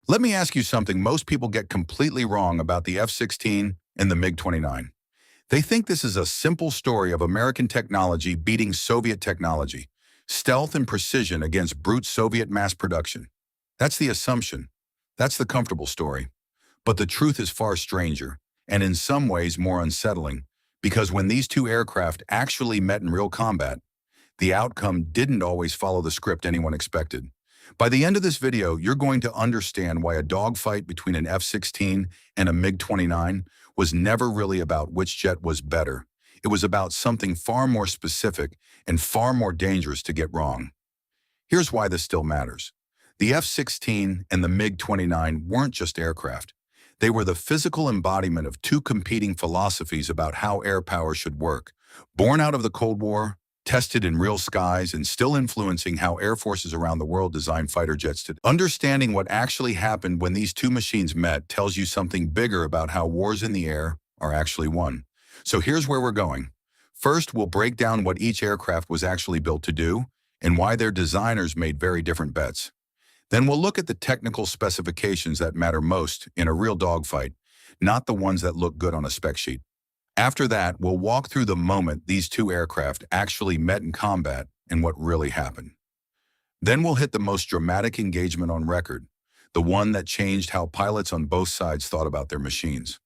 Let me ask you something most people get completely wrong about the F-16 and the MiG-29. They think this is a simple story of American technology beating Soviet technology, stealth and precision against brute Soviet mass production. That's the assumption. That's the comfortable story. But the truth is far stranger, and in some ways more unsettling, because when these two aircraft actually met in real combat, the outcome didn't always follow the script anyone expected. By the end of this video, you're going to understand why a dogfight between an F-16 and a MiG-29 was never really about which jet was better. It was about something far more specific and far more dangerous to get wrong. Here's why this still matters. The F-16 and the MiG-29 weren't just aircraft. They were the physical embodiment of two competing philosophies about how air power should work. Born out of the Cold War, tested in real skies, and still influencing how air forces around the world design fighter jets today. Understanding what actually happened when these two machines met tells you something bigger about how wars in the air are actually won. So here's where we're going. First, we'll break down what each aircraft was actually built to do and why their designers made very different bets. Then we'll look at the technical specifications that matter most in a real dogfight, not the ones that look good on a spec sheet. After that, we'll walk through the moment these two aircraft actually met in combat and what really happened. Then we'll hit the most dramatic engagement on record, the one that changed how pilots on both sides thought about their machines.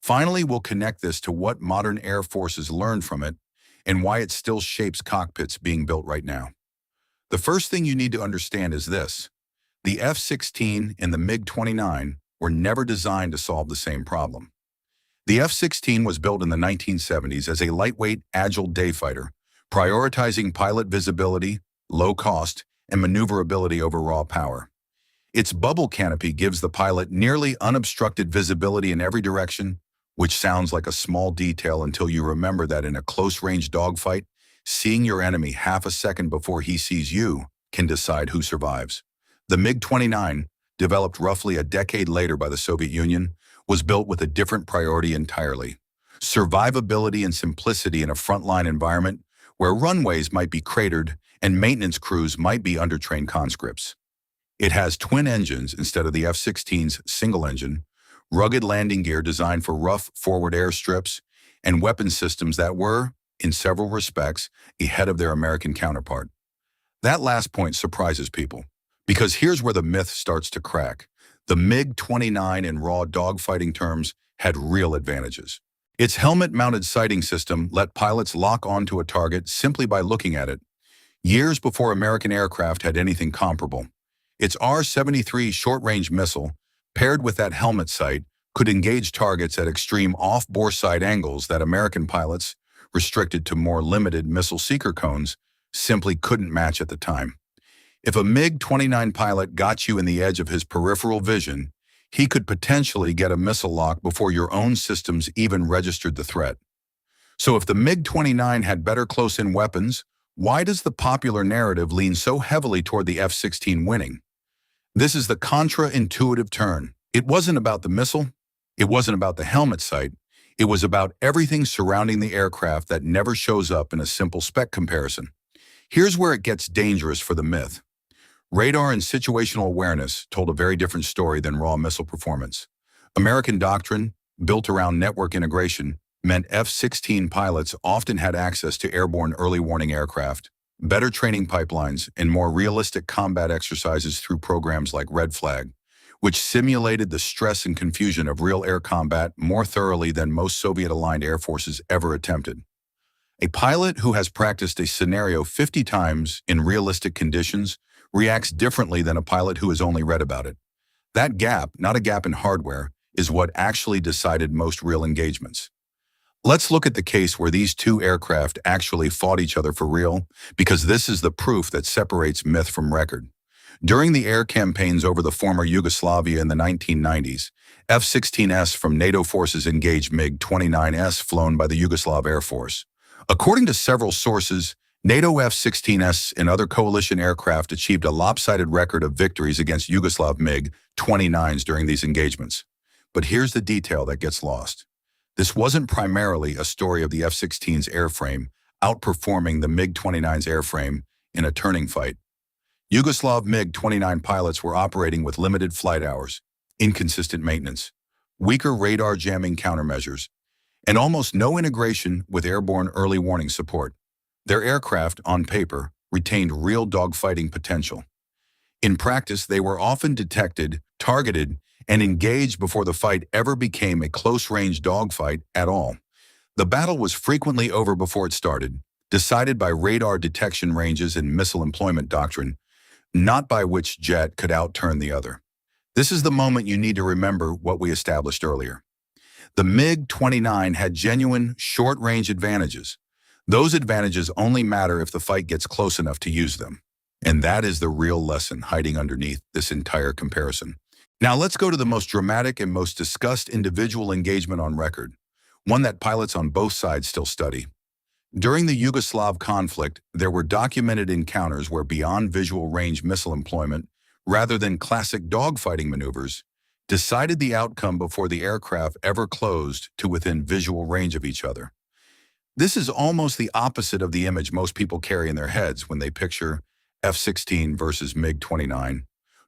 Finally, we'll connect this to what modern air forces learned from it and why it still shapes cockpits being built right now. The first thing you need to understand is this. The F-16 and the MiG-29 were never designed to solve the same problem. The F-16 was built in the 1970s as a lightweight, agile day fighter, prioritizing pilot visibility, low cost, and maneuverability over raw power. Its bubble canopy gives the pilot nearly unobstructed visibility in every direction, which sounds like a small detail until you remember that in a close-range dogfight, seeing your enemy half a second before he sees you can decide who survives. The MiG-29, developed roughly a decade later by the Soviet Union, was built with a different priority entirely. Survivability and simplicity in a frontline environment where runways might be cratered and maintenance crews might be undertrained conscripts. It has twin engines instead of the F-16's single engine, rugged landing gear designed for rough forward airstrips, and weapon systems that were, in several respects, ahead of their American counterpart. That last point surprises people, because here's where the myth starts to crack. The MiG-29 in raw dogfighting terms had real advantages. Its helmet-mounted sighting system let pilots lock onto a target simply by looking at it, years before American aircraft had anything comparable. Its R-73 short-range missile, paired with that helmet sight, could engage targets at extreme off-bore sight angles that American pilots, restricted to more limited missile seeker cones, simply couldn't match at the time. If a MiG-29 pilot got you in the edge of his peripheral vision, he could potentially get a missile lock before your own systems even registered the threat. So if the MiG-29 had better close-in weapons, why does the popular narrative lean so heavily toward the F-16 winning? This is the contra-intuitive turn. It wasn't about the missile. It wasn't about the helmet sight. It was about everything surrounding the aircraft that never shows up in a simple spec comparison. Here's where it gets dangerous for the myth. Radar and situational awareness told a very different story than raw missile performance. American doctrine, built around network integration, meant F-16 pilots often had access to airborne early warning aircraft, better training pipelines, and more realistic combat exercises through programs like Red Flag, which simulated the stress and confusion of real air combat more thoroughly than most Soviet-aligned air forces ever attempted. A pilot who has practiced a scenario 50 times in realistic conditions reacts differently than a pilot who has only read about it. That gap, not a gap in hardware, is what actually decided most real engagements. Let's look at the case where these two aircraft actually fought each other for real, because this is the proof that separates myth from record. During the air campaigns over the former Yugoslavia in the 1990s, F-16s from NATO forces engaged MiG-29s flown by the Yugoslav Air Force. According to several sources, NATO F-16s and other coalition aircraft achieved a lopsided record of victories against Yugoslav MiG-29s during these engagements. But here's the detail that gets lost. This wasn't primarily a story of the F-16's airframe outperforming the MiG-29's airframe in a turning fight. Yugoslav MiG-29 pilots were operating with limited flight hours, inconsistent maintenance, weaker radar jamming countermeasures, and almost no integration with airborne early warning support. Their aircraft, on paper, retained real dogfighting potential. In practice, they were often detected, targeted, and engaged before the fight ever became a close-range dogfight at all. The battle was frequently over before it started, decided by radar detection ranges and missile employment doctrine, not by which jet could outturn the other. This is the moment you need to remember what we established earlier. The MiG-29 had genuine short-range advantages. Those advantages only matter if the fight gets close enough to use them. And that is the real lesson hiding underneath this entire comparison. Now let's go to the most dramatic and most discussed individual engagement on record, one that pilots on both sides still study. During the Yugoslav conflict, there were documented encounters where beyond visual range missile employment, rather than classic dogfighting maneuvers, decided the outcome before the aircraft ever closed to within visual range of each other. This is almost the opposite of the image most people carry in their heads when they picture F-16 versus MiG-29.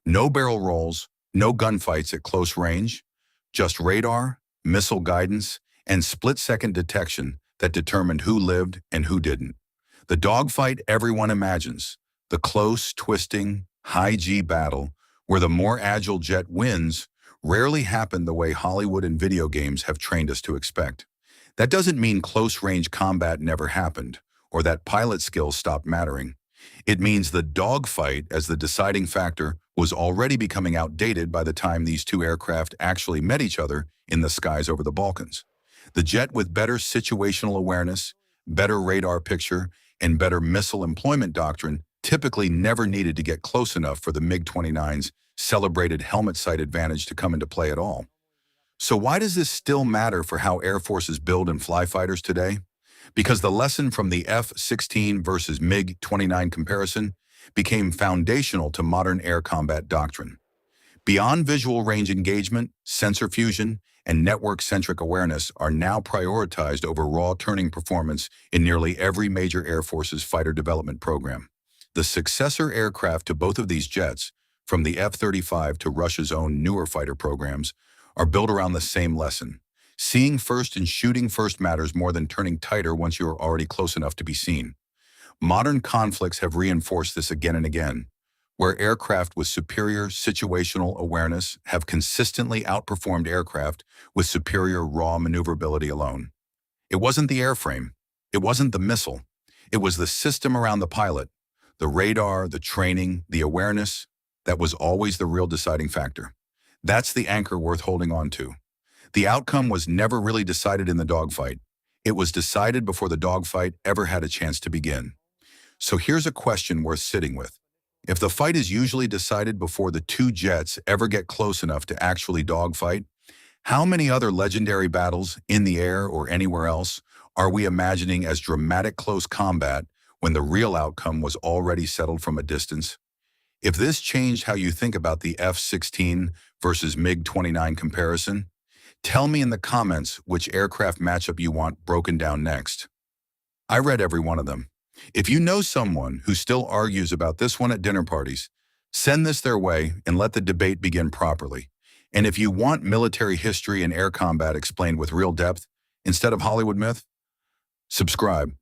No barrel rolls, no gunfights at close range, just radar, missile guidance, and split-second detection that determined who lived and who didn't. The dogfight everyone imagines, the close, twisting, high-G battle where the more agile jet wins, rarely happened the way Hollywood and video games have trained us to expect. That doesn't mean close-range combat never happened, or that pilot skills stopped mattering. It means the dogfight as the deciding factor was already becoming outdated by the time these two aircraft actually met each other in the skies over the Balkans. The jet with better situational awareness, better radar picture, and better missile employment doctrine typically never needed to get close enough for the MiG-29's celebrated helmet sight advantage to come into play at all. So why does this still matter for how air forces build and fly fighters today? Because the lesson from the F-16 versus MiG-29 comparison became foundational to modern air combat doctrine. Beyond visual range engagement, sensor fusion, and network-centric awareness are now prioritized over raw turning performance in nearly every major Air Force's fighter development program. The successor aircraft to both of these jets, from the F-35 to Russia's own newer fighter programs, are built around the same lesson. Seeing first and shooting first matters more than turning tighter once you are already close enough to be seen. Modern conflicts have reinforced this again and again, where aircraft with superior situational awareness have consistently outperformed aircraft with superior raw maneuverability alone. It wasn't the airframe, it wasn't the missile, it was the system around the pilot, the radar, the training, the awareness, that was always the real deciding factor. That's the anchor worth holding on to. The outcome was never really decided in the dogfight. It was decided before the dogfight ever had a chance to begin. So here's a question worth sitting with. If the fight is usually decided before the two jets ever get close enough to actually dogfight, how many other legendary battles, in the air or anywhere else, are we imagining as dramatic close combat when the real outcome was already settled from a distance? If this changed how you think about the F-16 versus MiG-29 comparison, tell me in the comments which aircraft matchup you want broken down next. I read every one of them. If you know someone who still argues about this one at dinner parties, send this their way and let the debate begin properly. And if you want military history and air combat explained with real depth instead of Hollywood myth, subscribe